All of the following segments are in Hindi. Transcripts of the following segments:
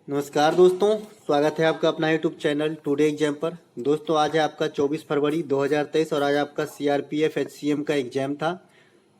नमस्कार दोस्तों, स्वागत है आपका अपना यूट्यूब चैनल टुडे एग्जाम पर। दोस्तों आज है आपका 24 फरवरी 2023 और आज आपका सीआरपीएफ एचसीएम का एग्जाम था।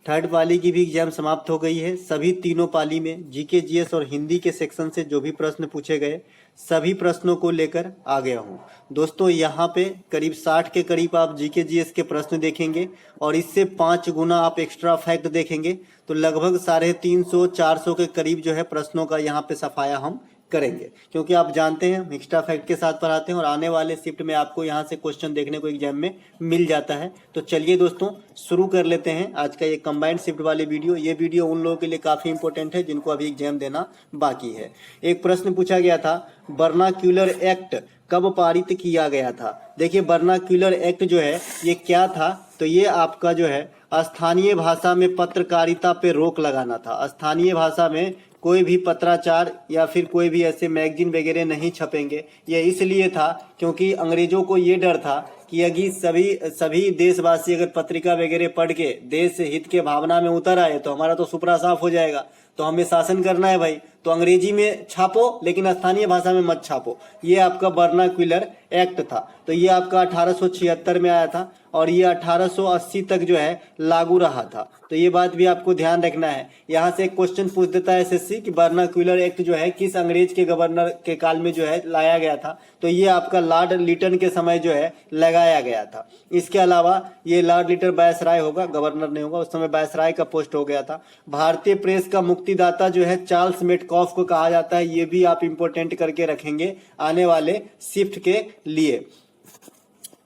थर्ड पाली की भी एग्जाम समाप्त हो गई है। सभी तीनों पाली में जीके जीएस और हिंदी के सेक्शन से जो भी प्रश्न पूछे गए सभी प्रश्नों को लेकर आ गया हूँ। दोस्तों यहाँ पे करीब 60 के करीब आप जीके जीएस के प्रश्न देखेंगे और इससे 5 गुना आप एक्स्ट्रा फैक्ट देखेंगे, तो लगभग 350-400 के करीब जो है प्रश्नों का यहाँ पे सफाया हम करेंगे, क्योंकि आप जानते हैं एक्स्ट्रा फैक्ट के साथ पढ़ाते हैं और आने वाले शिफ्ट में आपको यहाँ से क्वेश्चन देखने को एग्जाम में मिल जाता है। तो चलिए दोस्तों शुरू कर लेते हैं आज का ये कंबाइंड शिफ्ट वाली वीडियो। ये वीडियो उन लोगों के लिए काफ़ी इंपॉर्टेंट है जिनको अभी एग्जाम देना बाकी है। एक प्रश्न पूछा गया था, वर्नाक्यूलर एक्ट कब पारित किया गया था। देखिए वर्नाक्यूलर एक्ट जो है ये क्या था, तो ये आपका जो है स्थानीय भाषा में पत्रकारिता पे रोक लगाना था। स्थानीय भाषा में कोई भी पत्राचार या फिर कोई भी ऐसे मैगजीन वगैरह नहीं छपेंगे। ये इसलिए था क्योंकि अंग्रेजों को ये डर था कि यदि सभी देशवासी अगर पत्रिका वगैरह पढ़ के देश हित के भावना में उतर आए तो हमारा तो सुपड़ा साफ हो जाएगा। तो हमें शासन करना है भाई, तो अंग्रेजी में छापो लेकिन स्थानीय भाषा में मत छापो। ये आपका वर्नाक्यूलर एक्ट था। तो ये आपका 1876 में आया था और ये 1880 तक जो है लागू रहा था। तो ये बात भी आपको ध्यान रखना है। यहाँ से एक क्वेश्चन पूछ देता है एसएससी कि वर्नाक्यूलर एक्ट जो है किस अंग्रेज के गवर्नर के काल में जो है लाया गया था। तो ये आपका लॉर्ड लिटन के समय जो है लगाया गया था। इसके अलावा ये लॉर्ड लिटन वायसराय होगा, गवर्नर नहीं होगा, उस समय वायसराय का पोस्ट हो गया था। भारतीय प्रेस का मुक्तिदाता जो है चार्ल्स मेटकॉफ को कहा जाता है। ये भी आप इंपोर्टेंट करके रखेंगे आने वाले शिफ्ट के लिए।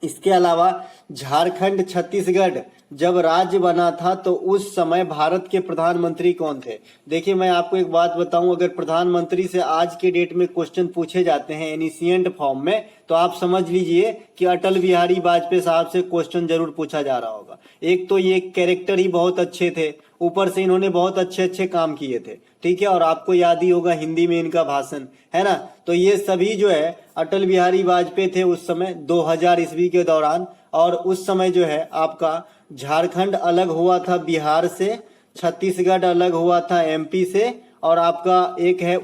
इसके अलावा झारखंड छत्तीसगढ़ जब राज्य बना था तो उस समय भारत के प्रधानमंत्री कौन थे। देखिए मैं आपको एक बात बताऊं, अगर प्रधानमंत्री से आज के डेट में क्वेश्चन पूछे जाते हैं एनिशिएंट फॉर्म में तो आप समझ लीजिए कि अटल बिहारी वाजपेयी साहब से क्वेश्चन जरूर पूछा जा रहा होगा। एक तो ये कैरेक्टर ही बहुत अच्छे थे, ऊपर से इन्होंने बहुत अच्छे अच्छे काम किए थे, ठीक है। और आपको याद ही होगा हिंदी में इनका भाषण है ना। तो ये सभी जो है अटल बिहारी वाजपेयी थे उस समय 2000 ईस्वी के दौरान। और उस समय जो है आपका झारखंड अलग हुआ था बिहार से, छत्तीसगढ़ अलग हुआ था एमपी से, और आपका एक है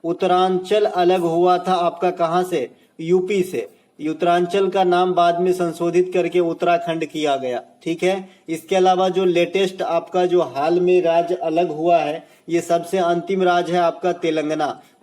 उत्तरांचल अलग हुआ था आपका कहाँ से, यूपी से। उत्तरांचल का नाम बाद में संशोधित करके उत्तराखंड किया गया, ठीक है। इसके अलावा जो लेटेस्ट आपका जो हाल में राज्य अलग हुआ है, ये सबसे अंतिम राज्य है आपका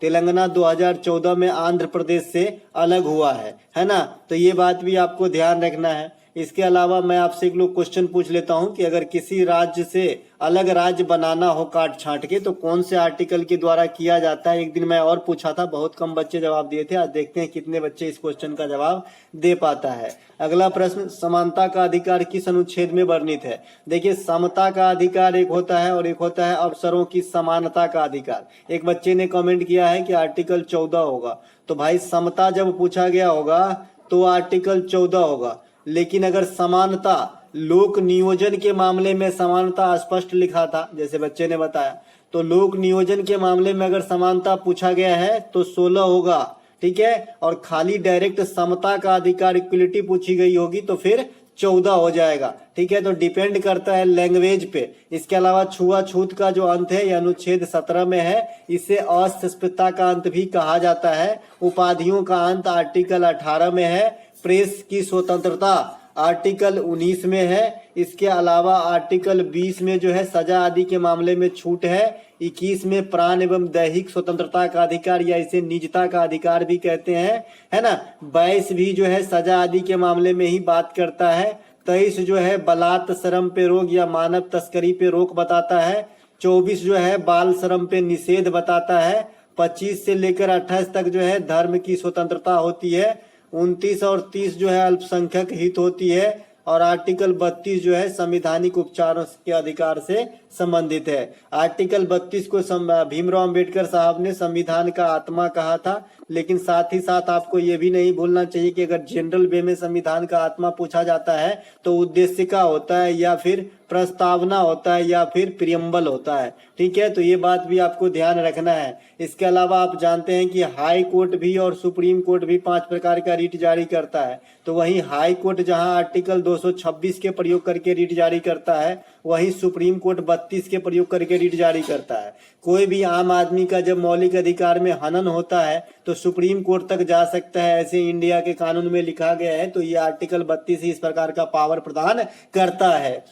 तेलंगाना 2014 में आंध्र प्रदेश से अलग हुआ है ना। तो ये बात भी आपको ध्यान रखना है। इसके अलावा मैं आपसे एक लोग क्वेश्चन पूछ लेता हूं कि अगर किसी राज्य से अलग राज्य बनाना हो काट छांट के तो कौन से आर्टिकल के द्वारा किया जाता है। एक दिन मैं और पूछा था, बहुत कम बच्चे जवाब दिए थे। आज देखते हैं कितने बच्चे इस क्वेश्चन का जवाब दे पाता है। अगला प्रश्न, समानता का अधिकार किस अनुच्छेद में वर्णित है। देखिए समता का अधिकार एक होता है और एक होता है अवसरों की समानता का अधिकार। एक बच्चे ने कमेंट किया है कि आर्टिकल 14 होगा। तो भाई समता जब पूछा गया होगा तो आर्टिकल 14 होगा, लेकिन अगर समानता लोक नियोजन के मामले में समानता स्पष्ट लिखा था जैसे बच्चे ने बताया, तो लोक नियोजन के मामले में अगर समानता पूछा गया है तो 16 होगा, ठीक है। और खाली डायरेक्ट समता का अधिकार इक्वलिटी पूछी गई होगी तो फिर 14 हो जाएगा, ठीक है। तो डिपेंड करता है लैंग्वेज पे। इसके अलावा छुआछूत का जो अंत है यह अनुच्छेद 17 में है, इसे अस्पृश्यता का अंत भी कहा जाता है। उपाधियों का अंत आर्टिकल 18 में है। प्रेस की स्वतंत्रता आर्टिकल 19 में है। इसके अलावा आर्टिकल 20 में जो है सजा आदि के मामले में छूट है। 21 में प्राण एवं दैहिक स्वतंत्रता का अधिकार या इसे निजता का अधिकार भी कहते हैं, है ना। 22 भी जो है सजा आदि के मामले में ही बात करता है। 23 जो है बलात् श्रम पे रोक या मानव तस्करी पे रोक बताता है। 24 जो है बाल श्रम पे निषेध बताता है। 25 से लेकर 28 तक जो है धर्म की स्वतंत्रता होती है। 29 और 30 जो है अल्पसंख्यक हित होती है। और आर्टिकल 32 जो है संवैधानिक उपचारों के अधिकार से संबंधित है। आर्टिकल 32 को भीमराव अंबेडकर साहब ने संविधान का आत्मा कहा था। लेकिन साथ ही साथ आपको ये भी नहीं भूलना चाहिए कि अगर जनरल वे में संविधान का आत्मा पूछा जाता है तो उद्देश्य का होता है या फिर प्रस्तावना होता है या फिर प्रियम्बल होता है, ठीक है। तो ये बात भी आपको ध्यान रखना है। इसके अलावा आप जानते हैं कि हाई कोर्ट भी और सुप्रीम कोर्ट भी 5 प्रकार का रीट जारी करता है। तो वहीं हाई कोर्ट जहां आर्टिकल 226 के प्रयोग करके रीट जारी करता है, वहीं सुप्रीम कोर्ट 32 के प्रयोग करके रिट जारी करता है। कोई भी आम आदमी का जब मौलिक अधिकार में हनन होता है तो सुप्रीम कोर्ट तक जा सकता है, ऐसे इंडिया के कानून में लिखा गया है। तो ये आर्टिकल 32 इस प्रकार का पावर प्रदान करता है।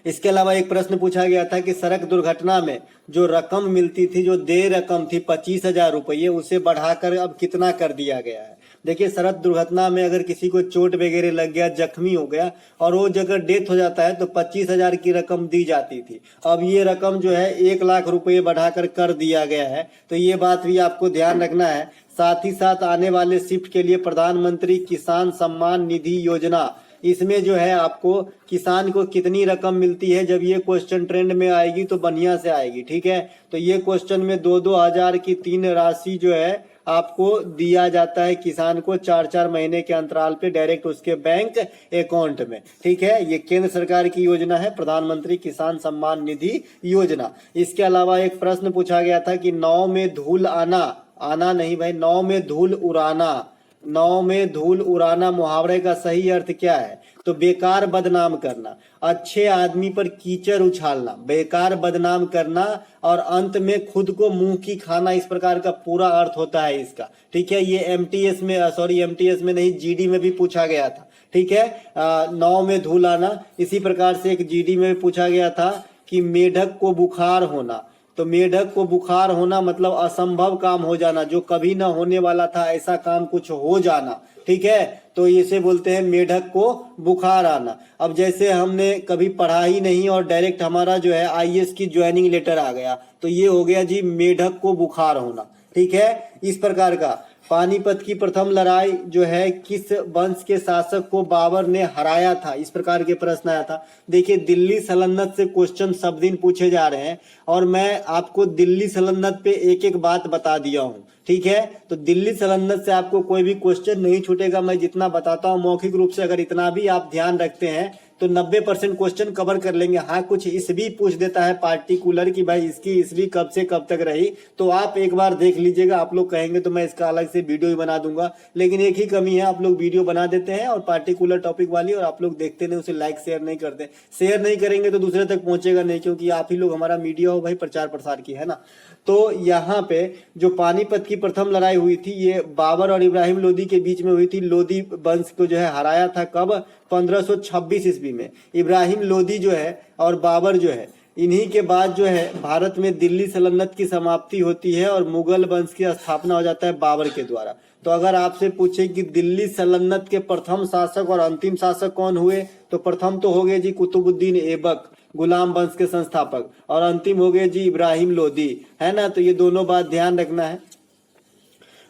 इसके अलावा एक प्रश्न पूछा गया था कि सड़क दुर्घटना में जो रकम मिलती थी, जो देय रकम थी 25,000 रुपये, उसे बढ़ाकर अब कितना कर दिया गया है। देखिए, सड़क दुर्घटना में अगर किसी को चोट वगैरह लग गया, जख्मी हो गया और वो जगह डेथ हो जाता है तो 25,000 की रकम दी जाती थी। अब ये रकम जो है 1,00,000 रुपये बढ़ाकर कर दिया गया है। तो ये बात भी आपको ध्यान रखना है। साथ ही साथ आने वाले शिफ्ट के लिए प्रधानमंत्री किसान सम्मान निधि योजना, इसमें जो है आपको किसान को कितनी रकम मिलती है, जब ये क्वेश्चन ट्रेंड में आएगी तो बढ़िया से आएगी। ठीक है, तो ये क्वेश्चन में 2-2 हजार की 3 राशि जो है आपको दिया जाता है किसान को 4-4 महीने के अंतराल पे डायरेक्ट उसके बैंक अकाउंट में। ठीक है, ये केंद्र सरकार की योजना है, प्रधानमंत्री किसान सम्मान निधि योजना। इसके अलावा एक प्रश्न पूछा गया था कि नाव में धूल आना नहीं भाई, नाव में धूल उड़ाना, नाव में धूल उड़ाना मुहावरे का सही अर्थ क्या है? तो बेकार बदनाम करना, अच्छे आदमी पर कीचड़ उछालना, बेकार बदनाम करना और अंत में खुद को मुंह की खाना, इस प्रकार का पूरा अर्थ होता है इसका। ठीक है, ये एमटीएस में नहीं, जीडी में भी पूछा गया था। ठीक है, नाव में धूल आना। इसी प्रकार से एक जीडी में पूछा गया था कि मेढक को बुखार होना। तो मेढक को बुखार होना मतलब असंभव काम हो जाना, जो कभी ना होने वाला था ऐसा काम कुछ हो जाना। ठीक है, तो इसे बोलते हैं मेढक को बुखार आना। अब जैसे हमने कभी पढ़ा ही नहीं और डायरेक्ट हमारा जो है आईएएस की ज्वाइनिंग लेटर आ गया, तो ये हो गया जी मेढक को बुखार होना। ठीक है, इस प्रकार का। पानीपत की प्रथम लड़ाई जो है किस वंश के शासक को बाबर ने हराया था, इस प्रकार के प्रश्न आया था। देखिए, दिल्ली सल्तनत से क्वेश्चन सब दिन पूछे जा रहे हैं और मैं आपको दिल्ली सल्तनत पे एक एक बात बता दिया हूँ। ठीक है, तो दिल्ली सल्तनत से आपको कोई भी क्वेश्चन नहीं छूटेगा। मैं जितना बताता हूँ मौखिक रूप से, अगर इतना भी आप ध्यान रखते हैं तो 90% क्वेश्चन कवर कर लेंगे। हाँ, कुछ ईस्वी पूछ देता है पार्टिकुलर कि भाई इसकी ईस्वी कब से कब तक रही, तो आप एक बार देख लीजिएगा। आप लोग कहेंगे तो मैं इसका अलग से वीडियो ही बना दूंगा, लेकिन एक ही कमी है, आप लोग वीडियो बना देते हैं और पार्टिकुलर टॉपिक वाली, और आप लोग देखते नहीं, उसे लाइक शेयर नहीं करते। शेयर नहीं करेंगे तो दूसरे तक पहुंचेगा नहीं, क्योंकि आप ही लोग हमारा मीडिया हो भाई, प्रचार प्रसार की, है ना। तो यहाँ पे जो पानीपत की प्रथम लड़ाई हुई थी, ये बाबर और इब्राहिम लोदी के बीच में हुई थी। लोदी वंश को जो है हराया था कब? 1526 ईस्वी में। इब्राहिम लोदी जो है और बाबर जो है, इन्हीं के बाद जो है भारत में दिल्ली सल्तनत की समाप्ति होती है और मुगल वंश की स्थापना हो जाता है बाबर के द्वारा। तो अगर आपसे पूछे कि दिल्ली सल्तनत के प्रथम शासक और अंतिम शासक कौन हुए, तो प्रथम तो हो गए जी कुतुबुद्दीन ऐबक, गुलाम वंश के संस्थापक, और अंतिम हो गए जी इब्राहिम लोदी, है ना। तो ये दोनों बात ध्यान रखना है।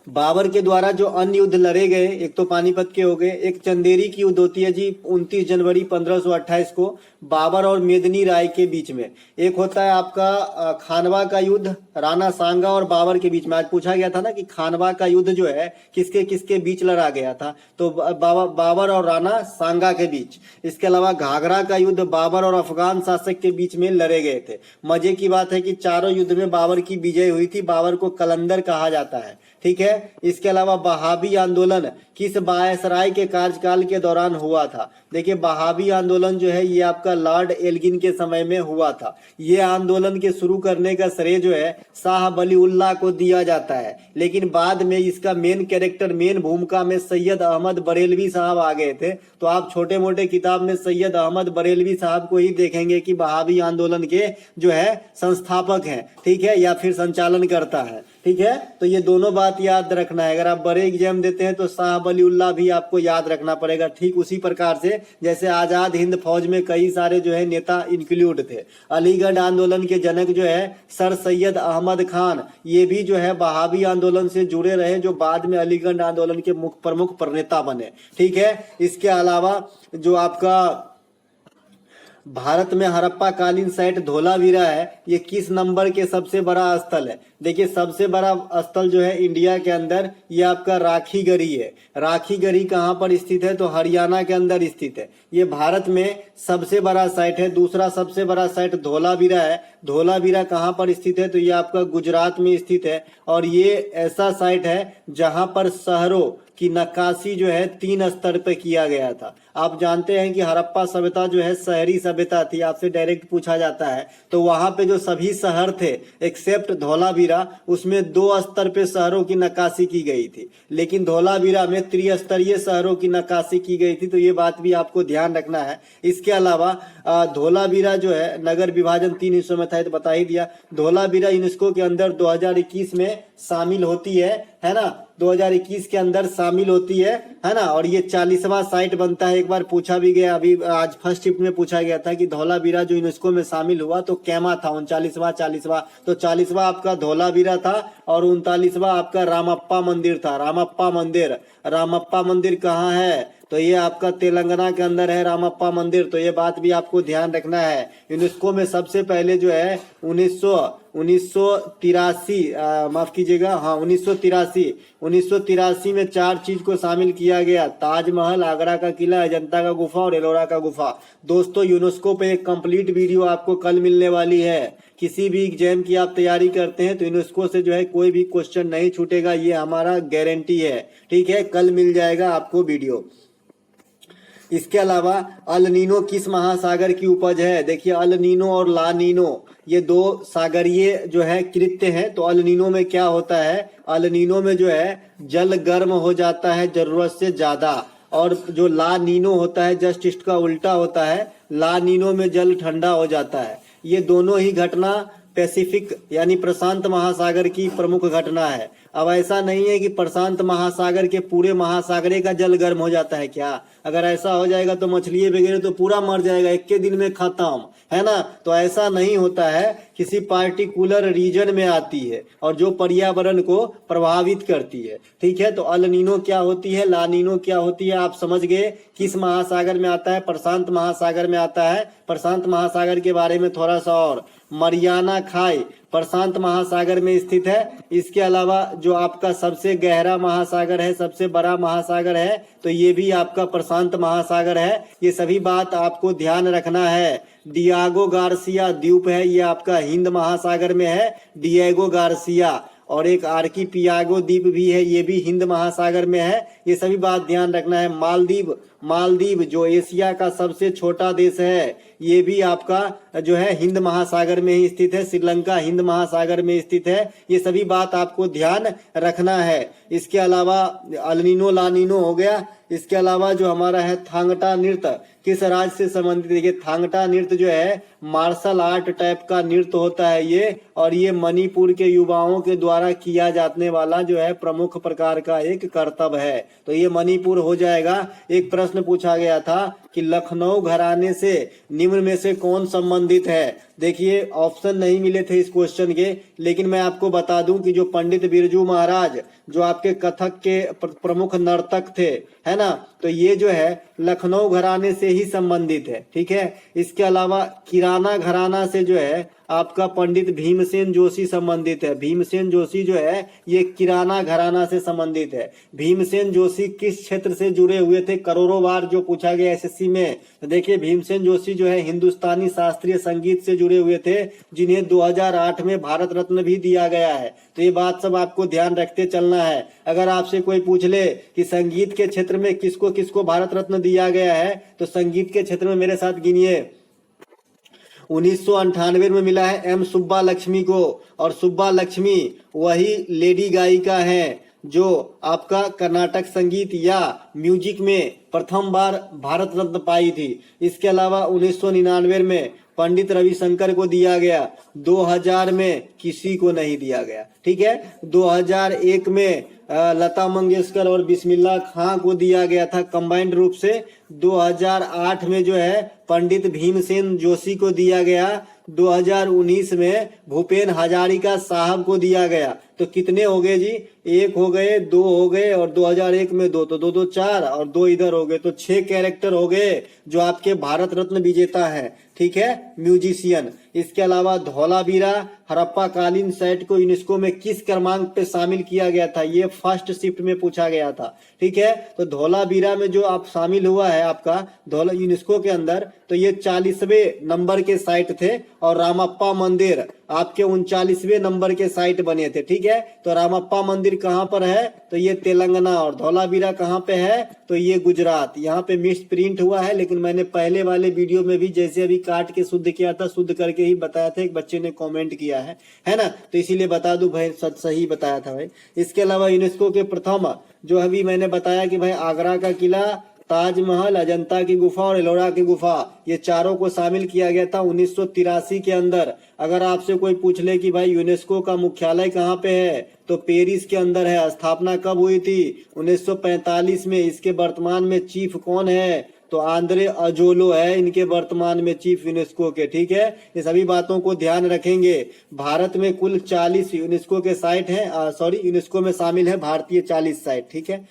बाबर के द्वारा जो अन्य युद्ध लड़े गए, एक तो पानीपत के हो गए, एक चंदेरी की युद्ध होती है जी 29 जनवरी 1528 को बाबर और मेदिनी राय के बीच में। एक होता है आपका खानवा का युद्ध, राणा सांगा और बाबर के बीच में। आज पूछा गया था ना कि खानवा का युद्ध जो है किसके किसके बीच लड़ा गया था, तो बाबर और राणा सांगा के बीच। इसके अलावा घाघरा का युद्ध बाबर और अफगान शासक के बीच में लड़े गए थे। मजे की बात है कि चारों युद्ध में बाबर की विजय हुई थी। बाबर को कलंदर कहा जाता है। ठीक है, इसके अलावा बहाबी आंदोलन किस वायसराय के कार्यकाल के दौरान हुआ था? देखिए, बहाबी आंदोलन जो है ये आपका लॉर्ड एल्गिन के समय में हुआ था। ये आंदोलन के शुरू करने का श्रेय जो है शाह वलीउल्लाह को दिया जाता है, लेकिन बाद में इसका मेन कैरेक्टर, मेन भूमिका में सैयद अहमद बरेलवी साहब आ गए थे। तो आप छोटे मोटे किताब में सैयद अहमद बरेलवी साहब को ही देखेंगे कि बहाबी आंदोलन के जो है संस्थापक हैं। ठीक है, या फिर संचालन करता है। ठीक है, तो ये दोनों बात याद रखना है। अगर आप बड़े एग्जाम देते हैं तो शाह वलीउल्लाह भी आपको याद रखना पड़ेगा। ठीक उसी प्रकार से जैसे आजाद हिंद फौज में कई सारे जो है नेता इंक्लूड थे। अलीगढ़ आंदोलन के जनक जो है सर सैयद अहमद खान, ये भी जो है बहाबी आंदोलन से जुड़े रहे, जो बाद में अलीगढ़ आंदोलन के प्रमुख प्रणेता बने। ठीक है, इसके अलावा जो आपका भारत में हड़प्पा कालीन साइट धोलावीरा है, ये किस नंबर के सबसे बड़ा स्थल है? देखिए सबसे बड़ा स्थल जो है इंडिया के अंदर ये आपका राखीगढ़ी है। राखीगढ़ी कहाँ पर स्थित है? तो हरियाणा के अंदर स्थित है। ये भारत में सबसे बड़ा साइट है। दूसरा सबसे बड़ा साइट धोलावीरा है। धोलावीरा कहाँ पर स्थित है? तो ये आपका गुजरात में स्थित है। और ये ऐसा साइट है जहां पर शहरों की नक्काशी जो है 3 स्तर पे किया गया था। आप जानते हैं कि हड़प्पा सभ्यता जो है शहरी सभ्यता थी, आपसे डायरेक्ट पूछा जाता है। तो वहां पे जो सभी शहर थे एक्सेप्ट धोलावीरा, उसमें 2 स्तर पे शहरों की नक्काशी की गई थी, लेकिन धोलावीरा में त्रिस्तरीय शहरों की नक्काशी की गई थी। तो ये बात भी आपको ध्यान रखना है। इसके अलावा धोलावीरा जो है नगर विभाजन 3 हिस्सों में था, तो बता ही दिया। धोलावीरा यूनेस्को के अंदर 2021 में शामिल होती है ना, 2021 के अंदर शामिल होती है ना। और ये 40वां साइट बनता है। एक बार पूछा भी गया, अभी आज फर्स्ट शिफ्ट में पूछा गया था कि धोलावीरा जो यूनेस्को में शामिल हुआ तो कैमा था 39वां 40वां। तो 40वां आपका धोलावीरा था और 39वां आपका रामप्पा मंदिर था। रामप्पा मंदिर कहाँ है? तो ये आपका तेलंगाना के अंदर है रामप्पा मंदिर। तो ये बात भी आपको ध्यान रखना है। यूनेस्को में सबसे पहले जो है 1983 माफ कीजिएगा, हाँ 1983 में 4 चीज को शामिल किया गया: ताजमहल, आगरा का किला, अजंता का गुफा और एलोरा का गुफा। दोस्तों यूनेस्को पे एक कंप्लीट वीडियो आपको कल मिलने वाली है। किसी भी एग्जाम की आप तैयारी करते हैं तो यूनेस्को से जो है कोई भी क्वेश्चन नहीं छूटेगा, ये हमारा गारंटी है। ठीक है, कल मिल जाएगा आपको वीडियो। इसके अलावा अल नीनो किस महासागर की उपज है? देखिए अल नीनो और ला नीनो ये 2 सागरीय जो है कृत्य हैं। तो अल नीनो में क्या होता है? अल नीनो में जो है जल गर्म हो जाता है जरूरत से ज्यादा, और जो ला नीनो होता है जस्ट इसका उल्टा होता है। ला नीनो में जल ठंडा हो जाता है। ये दोनों ही घटना पैसिफिक यानी प्रशांत महासागर की प्रमुख घटना है। अब ऐसा नहीं है कि प्रशांत महासागर के पूरे महासागर का जल गर्म हो जाता है क्या? अगर ऐसा हो जाएगा तो मछली वगैरह तो पूरा मर जाएगा, 1 दिन में खत्म, है ना। तो ऐसा नहीं होता है, किसी पार्टिकुलर रीजन में आती है और जो पर्यावरण को प्रभावित करती है। ठीक है, तो अल नीनो क्या होती है, ला नीनो क्या होती है, आप समझ गए। किस महासागर में आता है? प्रशांत महासागर में आता है। प्रशांत महासागर के बारे में थोड़ा सा और, मरियाना खाई प्रशांत महासागर में स्थित है। इसके अलावा जो आपका सबसे गहरा महासागर है, सबसे बड़ा महासागर है, तो ये भी आपका प्रशांत महासागर है। ये सभी बात आपको ध्यान रखना है। डियागो गार्सिया द्वीप है, ये आपका हिंद महासागर में है, डिएगो गार्सिया। और एक आर्कीपियागो द्वीप भी है, ये भी हिंद महासागर में है। ये सभी बात ध्यान रखना है। मालदीव जो एशिया का सबसे छोटा देश है, ये भी आपका जो है हिंद महासागर में ही स्थित है। श्रीलंका हिंद महासागर में स्थित है। ये सभी बात आपको ध्यान रखना है। इसके अलावा अल नीनो ला नीनो हो गया। इसके अलावा जो हमारा है थांगटा नृत्य किस राज्य से संबंधित? देखिए थांगटा नृत्य जो है मार्शल आर्ट टाइप का नृत्य होता है ये, और ये मणिपुर के युवाओं के द्वारा किया जाने वाला जो है प्रमुख प्रकार का एक करतब है। तो ये मणिपुर हो जाएगा। एक प्रश्न पूछा गया था कि लखनऊ घराने से निम्न में से कौन संबंधित है? देखिए ऑप्शन नहीं मिले थे इस क्वेश्चन के, लेकिन मैं आपको बता दूं कि जो पंडित बिरजू महाराज जो आपके कथक के प्रमुख नर्तक थे, है ना, तो ये जो है लखनऊ घराने से ही संबंधित है। ठीक है, इसके अलावा किराना घराना से जो है आपका पंडित भीमसेन जोशी संबंधित है। भीमसेन जोशी जो है ये किराना घराना से संबंधित है। भीमसेन जोशी किस क्षेत्र से जुड़े हुए थे? करोड़ों बार जो पूछा गया एसएससी में। तो देखिए भीमसेन जोशी जो है हिंदुस्तानी शास्त्रीय संगीत से जुड़े हुए थे, जिन्हें 2008 में भारत रत्न भी दिया गया है। तो ये बात सब आपको ध्यान रखते चलना है। अगर आपसे कोई पूछ ले कि संगीत के क्षेत्र में किसको किसको भारत रत्न दिया गया है, तो संगीत के क्षेत्र में मेरे साथ गिनिए। 1998 में मिला है एम सुब्बा लक्ष्मी को, और सुब्बा लक्ष्मी वही लेडी गायिका है जो आपका कर्नाटक संगीत या म्यूजिक में प्रथम बार भारत रत्न पाई थी। इसके अलावा 1999 में पंडित रविशंकर को दिया गया, 2000 में किसी को नहीं दिया गया। ठीक है, 2001 में लता मंगेशकर और बिस्मिल्लाह खां को दिया गया था कंबाइंड रूप से। 2008 में जो है पंडित भीमसेन जोशी को दिया गया। 2019 में भूपेन हजारिका साहब को दिया गया। तो कितने हो गए जी, 1 हो गए, 2 हो गए और 2001 में 2, तो 2 2 4 और 2 इधर हो गए, तो 6 कैरेक्टर हो गए जो आपके भारत रत्न विजेता है, ठीक है, म्यूजिशियन। इसके अलावा धौलावीरा हड़प्पा कालीन साइट को यूनेस्को में किस क्रमांक पे शामिल किया गया था, ये फर्स्ट शिफ्ट में पूछा गया था, ठीक है। तो धौलावीरा में जो आप शामिल हुआ है आपका धौला यूनेस्को के अंदर, तो ये 40वें नंबर के साइट थे और रामप्पा मंदिर आपके 39वें नंबर के साइट बने थे, ठीक है। तो रामप्पा मंदिर कहाँ पर है, तो ये तेलंगाना, और धौलावीरा कहाँ पे है, तो ये गुजरात। यहाँ पे मिस प्रिंट हुआ है, लेकिन मैंने पहले वाले वीडियो में भी जैसे अभी काट के शुद्ध किया था, शुद्ध करके ही बताया था, एक बच्चे ने कमेंट किया है ना, तो इसीलिए बता दूं भाई, सही बताया था भाई। इसके अलावा यूनेस्को के प्रथम जो अभी मैंने बताया कि भाई आगरा का किला, ताजमहल, अजंता की गुफा और एलोरा की गुफा, ये चारों को शामिल किया गया था 1983 के अंदर। अगर आपसे कोई पूछ ले कि भाई यूनेस्को का मुख्यालय कहाँ पे है, तो पेरिस के अंदर है। स्थापना कब हुई थी, 1945 में। इसके वर्तमान में चीफ कौन है, तो आंद्रे अजोलो है इनके वर्तमान में चीफ यूनेस्को के, ठीक है। ये सभी बातों को ध्यान रखेंगे। भारत में कुल 40 यूनेस्को के साइट हैं, यूनेस्को में शामिल है भारतीय 40 साइट, ठीक है।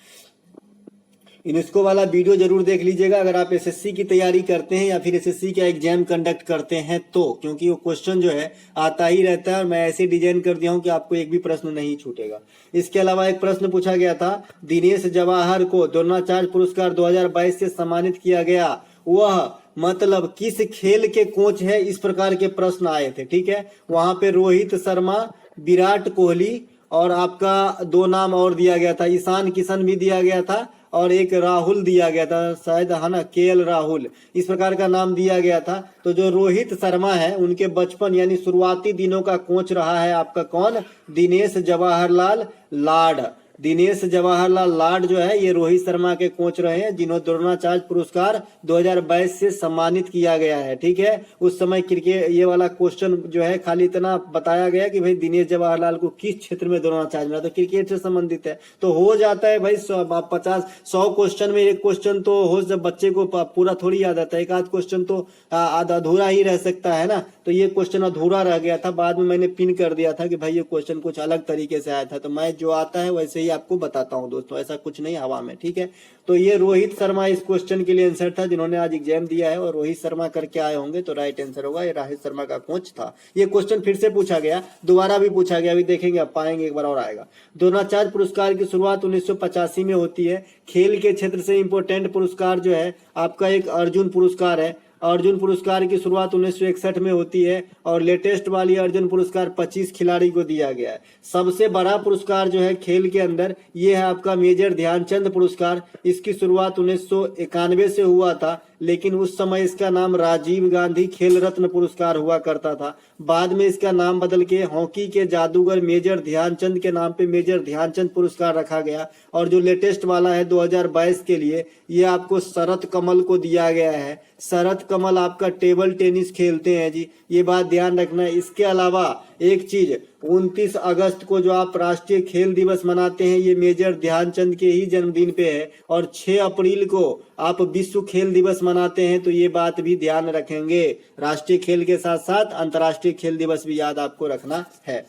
यूनेस्को वाला वीडियो जरूर देख लीजिएगा अगर आप एसएससी की तैयारी करते हैं या फिर एसएससी का एग्जाम कंडक्ट करते हैं तो, क्योंकि वो क्वेश्चन जो है आता ही रहता है और मैं ऐसे डिजाइन कर दिया हूं कि आपको एक भी प्रश्न नहीं छूटेगा। इसके अलावा एक प्रश्न पूछा गया था, दिनेश जवाहर को द्रोणाचार्य पुरस्कार 2022 से सम्मानित किया गया, वह मतलब किस खेल के कोच है, इस प्रकार के प्रश्न आए थे, ठीक है। वहां पे रोहित शर्मा, विराट कोहली और आपका 2 नाम और दिया गया था, ईशान किशन भी दिया गया था और एक राहुल दिया गया था, शायद है ना, केएल राहुल, इस प्रकार का नाम दिया गया था। तो जो रोहित शर्मा है उनके बचपन यानी शुरुआती दिनों का कोच रहा है आपका कौन, दिनेश जवाहरलाल लाड। दिनेश जवाहरलाल लाड जो है ये रोहित शर्मा के कोच रहे हैं, जिन्होंने द्रोणाचार्य पुरस्कार 2022 से सम्मानित किया गया है, ठीक है। उस समय क्रिकेट ये वाला क्वेश्चन जो है खाली इतना बताया गया कि भाई दिनेश जवाहरलाल को किस क्षेत्र में द्रोणाचार्य मिला, तो क्रिकेट से संबंधित है, तो हो जाता है भाई 100 क्वेश्चन में एक क्वेश्चन तो हो, जब बच्चे को पूरा थोड़ी याद आता है, एक आध क्वेश्चन तो अधूरा ही रह सकता है ना। तो ये क्वेश्चन अधूरा रह गया था, बाद में मैंने पिन कर दिया था कि भाई ये क्वेश्चन कुछ अलग तरीके से आया था, तो मैं जो आता है वैसे ही आपको बताता हूं दोस्तों, ऐसा कुछ नहीं हवा में, ठीक है। तो ये रोहित शर्मा इस क्वेश्चन के लिए आंसर था, जिन्होंने आज एग्जाम दिया है और रोहित शर्मा करके आए होंगे, तो राइट आंसर होगा, ये रोहित शर्मा का कोच था। ये क्वेश्चन फिर से पूछा गया, दोबारा भी पूछा गया, अभी देखेंगे, आप पाएंगे, एक बार और आएगा। द्रोणाचार्य पुरस्कार की शुरुआत 1985 में होती है। खेल के क्षेत्र से इंपोर्टेंट पुरस्कार जो है आपका एक अर्जुन पुरस्कार है। अर्जुन पुरस्कार की शुरुआत 1961 में होती है और लेटेस्ट वाली अर्जुन पुरस्कार 25 खिलाड़ी को दिया गया है। सबसे बड़ा पुरस्कार जो है खेल के अंदर ये है आपका मेजर ध्यानचंद पुरस्कार। इसकी शुरुआत 1991 से हुआ था, लेकिन उस समय इसका नाम राजीव गांधी खेल रत्न पुरस्कार हुआ करता था। बाद में इसका नाम बदल के हॉकी के जादूगर मेजर ध्यानचंद के नाम पे मेजर ध्यानचंद पुरस्कार रखा गया। और जो लेटेस्ट वाला है 2022 के लिए, ये आपको शरत कमल को दिया गया है। शरत कमल आपका टेबल टेनिस खेलते हैं जी, ये बात ध्यान रखना है। इसके अलावा एक चीज, 29 अगस्त को जो आप राष्ट्रीय खेल दिवस मनाते हैं, ये मेजर ध्यानचंद के ही जन्मदिन पे है। और 6 अप्रैल को आप विश्व खेल दिवस मनाते हैं, तो ये बात भी ध्यान रखेंगे। राष्ट्रीय खेल के साथ साथ अंतर्राष्ट्रीय खेल दिवस भी याद आपको रखना है।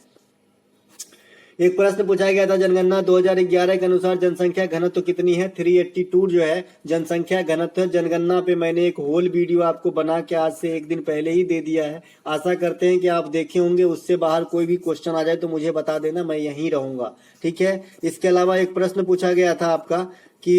एक प्रश्न पूछा गया था, जनगणना 2011 के अनुसार जनसंख्या घनत्व कितनी है, 382 जो है जनसंख्या घनत्व। जनगणना पे मैंने एक होल वीडियो आपको बना के आज से एक दिन पहले ही दे दिया है, आशा करते हैं कि आप देखे होंगे। उससे बाहर कोई भी क्वेश्चन आ जाए तो मुझे बता देना, मैं यहीं रहूंगा, ठीक है। इसके अलावा एक प्रश्न पूछा गया था आपका कि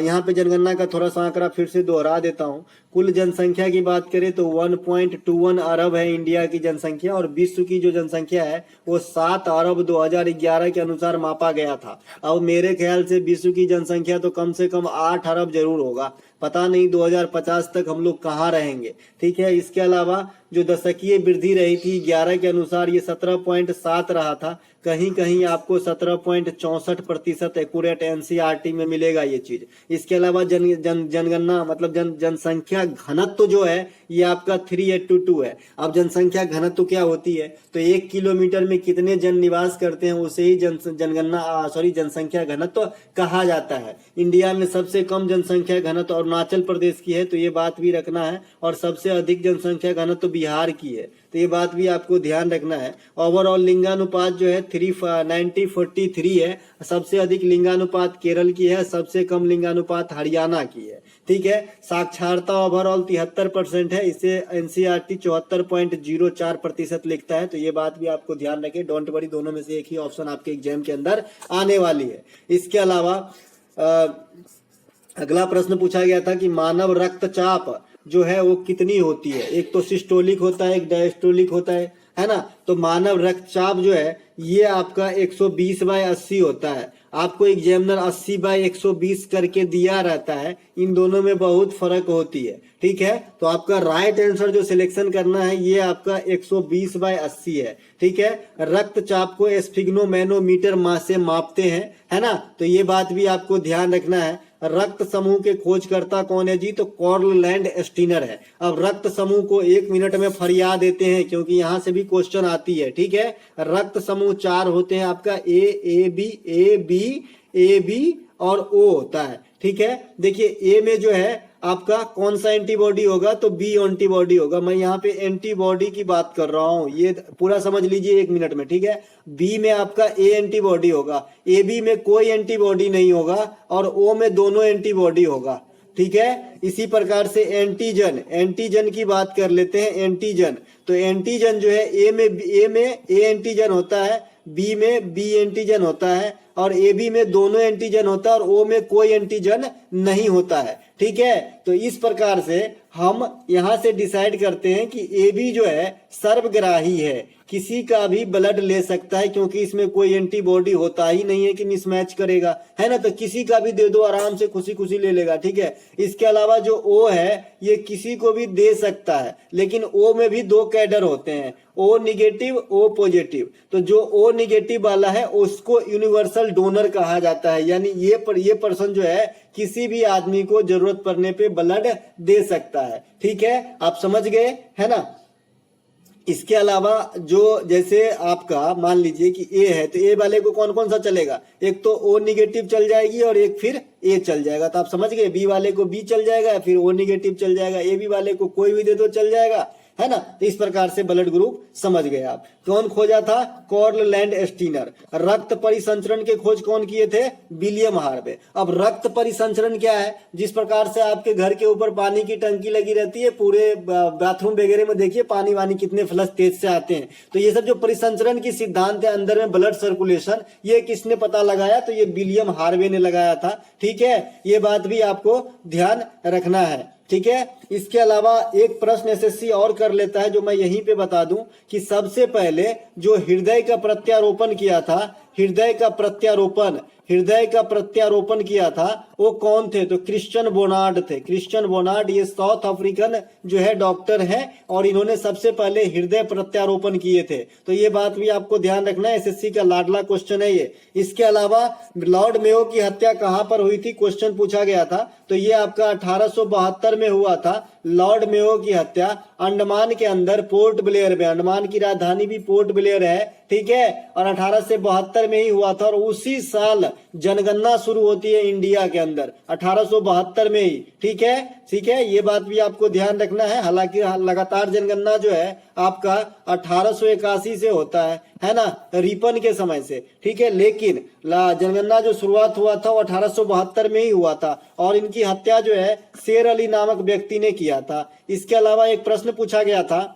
यहाँ पे जनगणना का थोड़ा सा आंकड़ा फिर से दोहरा देता हूँ। कुल जनसंख्या की बात करें तो 1.21 अरब है इंडिया की जनसंख्या, और विश्व की जो जनसंख्या है वो 7 अरब 2011 के अनुसार मापा गया था। अब मेरे ख्याल से विश्व की जनसंख्या तो कम से कम 8 अरब जरूर होगा, पता नहीं 2050 तक हम लोग कहाँ रहेंगे, ठीक है। इसके अलावा जो दशकीय वृद्धि रही थी 11 के अनुसार ये 17.7 रहा था, कहीं कहीं आपको 17.64% एक्यूरेट एनसीईआरटी में मिलेगा ये चीज। इसके अलावा जनगणना मतलब जनसंख्या घनत्व जो है ये आपका 382 है। अब जनसंख्या घनत्व क्या होती है, तो 1 किलोमीटर में कितने जन निवास करते हैं उसे ही जनसंख्या घनत्व कहा जाता है। इंडिया में सबसे कम जनसंख्या घनत्व और अरुणाचल प्रदेश की है, तो ये बात भी रखना है। और सबसे अधिक जनसंख्या घनत्व तो बिहार की है, तो ये बात भी आपको ध्यान रखना है। ओवरऑल लिंगानुपात जो है 390:43 है। सबसे अधिक लिंगानुपात केरल की है, सबसे कम लिंगानुपात हरियाणा की है। ठीक है। साक्षरता ओवरऑल 73% है, इसे एनसीईआरटी 74.04% लिखता है, तो ये बात भी आपको ध्यान रखें। डोंट वरी, दोनों में से एक ही ऑप्शन आपके एग्जाम के अंदर आने वाली है। इसके अलावा अगला प्रश्न पूछा गया था कि मानव रक्तचाप जो है वो कितनी होती है। एक तो सिस्टोलिक होता है, एक डायस्टोलिक होता है ना। तो मानव रक्तचाप जो है ये आपका 120/80 होता है। आपको एग्जामिनर 80/120 करके दिया रहता है, इन दोनों में बहुत फर्क होती है। ठीक है। तो आपका राइट आंसर जो सिलेक्शन करना है ये आपका 120/80 है। ठीक है। रक्तचाप को स्फिग्नोमेनोमीटर से मापते हैं, है ना। तो ये बात भी आपको ध्यान रखना है। रक्त समूह के खोजकर्ता कौन है जी, तो कार्ल लैंड स्टीनर है। अब रक्त समूह को 1 मिनट में फरिया देते हैं, क्योंकि यहां से भी क्वेश्चन आती है। ठीक है। रक्त समूह 4 होते हैं आपका, ए बी और ओ होता है। ठीक है। देखिए ए में जो है आपका कौन सा एंटीबॉडी होगा, तो बी एंटीबॉडी होगा। मैं यहाँ पे एंटीबॉडी की बात कर रहा हूँ, ये पूरा समझ लीजिए 1 मिनट में। ठीक है। बी में आपका ए एंटीबॉडी होगा, ए बी में कोई एंटीबॉडी नहीं होगा, और ओ में दोनों एंटीबॉडी होगा। ठीक है। इसी प्रकार से एंटीजन की बात कर लेते हैं। एंटीजन, तो एंटीजन जो है ए में ए एंटीजन होता है, बी में बी एंटीजन होता है, और ए बी में दोनों एंटीजन होता है, और ओ में कोई एंटीजन नहीं होता है। ठीक है। तो इस प्रकार से हम यहां से डिसाइड करते हैं कि ए बी जो है सर्वग्राही है, किसी का भी ब्लड ले सकता है, क्योंकि इसमें कोई एंटीबॉडी होता ही नहीं है कि मिसमैच करेगा, है ना। तो किसी का भी दे दो, आराम से खुशी खुशी ले लेगा। ठीक है। इसके अलावा जो ओ है ये किसी को भी दे सकता है, लेकिन ओ में भी 2 कैडर होते हैं, ओ निगेटिव, ओ पॉजिटिव। तो जो ओ निगेटिव वाला है उसको यूनिवर्सल डोनर कहा जाता है, यानी ये पर्सन जो है किसी भी आदमी को जरूरत पड़ने पे ब्लड दे सकता है। ठीक है। आप समझ गए, है ना। इसके अलावा जो जैसे आपका मान लीजिए कि ए है, तो ए वाले को कौन कौन सा चलेगा, एक तो ओ निगेटिव चल जाएगी और एक फिर ए चल जाएगा। तो आप समझ गए, बी वाले को बी चल जाएगा, फिर ओ निगेटिव चल जाएगा, ए बी वाले को कोई भी दे दो चल जाएगा, है ना। तो इस प्रकार से ब्लड ग्रुप समझ गए आप। कौन खोजा था, कार्ल लैंड स्टीनर। रक्त परिसंचरण के खोज कौन किए थे, विलियम हार्वे। अब रक्त परिसंचरण क्या है, जिस प्रकार से आपके घर के ऊपर पानी की टंकी लगी रहती है, पूरे बाथरूम वगैरह में देखिए पानी वानी कितने फ्लश तेज से आते हैं। तो ये सब जो परिसंचरण की सिद्धांत है, अंदर में ब्लड सर्कुलेशन, ये किसने पता लगाया, तो ये विलियम हार्वे ने लगाया था। ठीक है। ये बात भी आपको ध्यान रखना है। ठीक है। इसके अलावा एक प्रश्न एसएससी और कर लेता है, जो मैं यहीं पे बता दूं कि सबसे पहले जो हृदय का प्रत्यारोपण किया था, हृदय का प्रत्यारोपण किया था वो कौन थे, तो क्रिश्चियन बोनार्ड थे। क्रिश्चियन बोनार्ड ये साउथ अफ्रीकन जो है डॉक्टर है, और इन्होंने सबसे पहले हृदय प्रत्यारोपण किए थे। तो ये बात भी आपको ध्यान रखना है, एसएससी का लाडला क्वेश्चन है ये। इसके अलावा लॉर्ड मेयो की हत्या कहां पर हुई थी, क्वेश्चन पूछा गया था। तो ये आपका 1872 में हुआ था। लॉर्ड मेयो की हत्या अंडमान के अंदर पोर्ट ब्लेयर में, अंडमान की राजधानी भी पोर्ट ब्लेयर है। ठीक है। और 1872 में ही हुआ था, और उसी साल जनगणना शुरू होती है इंडिया के अंदर, 1872 में ही। ठीक है। ठीक है। ये बात भी आपको ध्यान रखना है। हालांकि लगातार जनगणना जो है आपका 1881 से होता है ना, रिपन के समय से। ठीक है। लेकिन जनगणना जो शुरुआत हुआ था वो 1872 में ही हुआ था, और इनकी हत्या जो है शेर अली नामक व्यक्ति ने किया था। इसके अलावा एक प्रश्न पूछा गया था,